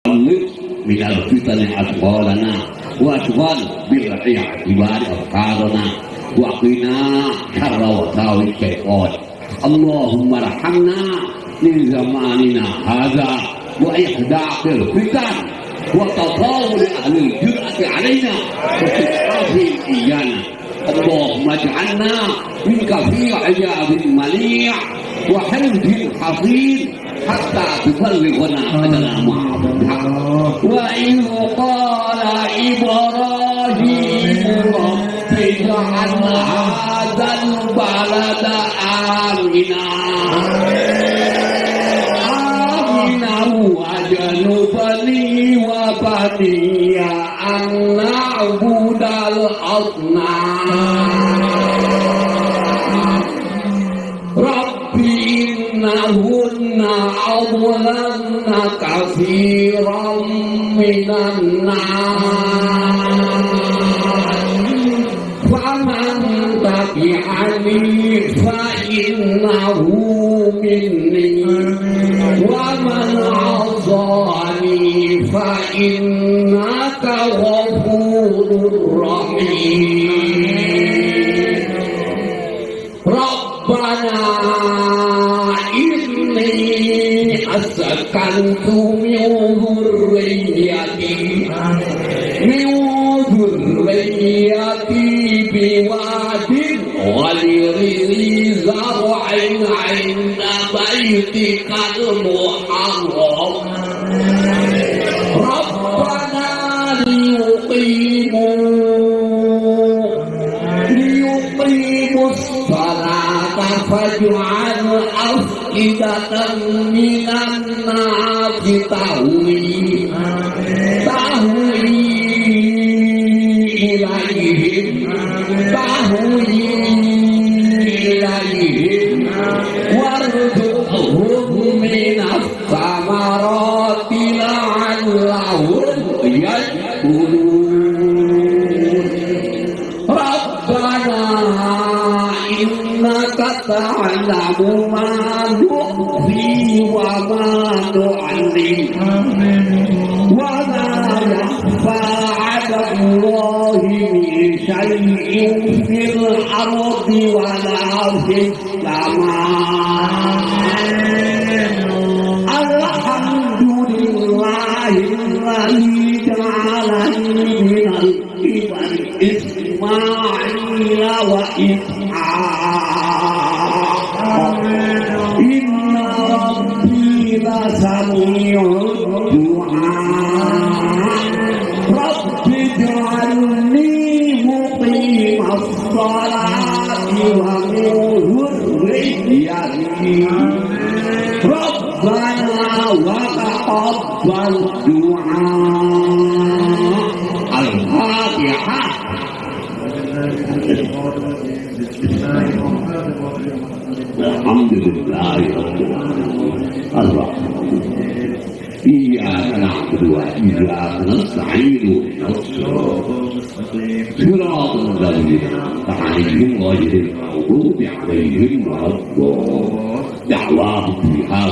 من الفتن أشغالنا وأشغل بالاعتبار أفكارنا وقنا شر وساوس الشيطان. اللهم ارحمنا من زماننا هذا وإحداث الفتن وتطاول أهل الجرأة علينا واستضعافهم إيانا. اللهم اجعلنا منك في عجاب منيع وحفظ حصين حتى تبلغنا أجلنا معه. وإذ قال إبراهيم رب اجعل هذا البلد آمنا واجنبني وبني أن نعبد الأصنام. رب إنهن أضللن كثيرا من الناس فمن تبعني فإنه مني ومن عصاني فإنك غفور رحيم. ربنا إني أسكنت من ذريتي بواد غير ذي زرع عند بيتك المحرم ربنا ليقيموا الصلاة فاجعل أفئدة من الناس تهوي إليهم وارزقهم من الثمرات لعلهم يشكرون. ربنا إنك تعلم ما نخفي وما نعلن وما يخفى على الله من شيء في الأرض ولا في السماء. الحمد لله الذي جعلني من الكبر إسماعيل وإسحاق إن ربي لسميع الدعاء. رب اجعلني مقيم الصلاة ومن ذريتي ربنا وتقبل دعاء. الفاتحة. الحمد لله رب العالمين الرحمن إياك نعبد وإياك نستعين صراط الذين أنعمت عليهم غير المغضوب عليهم ولا الضالين. دعواهم فيها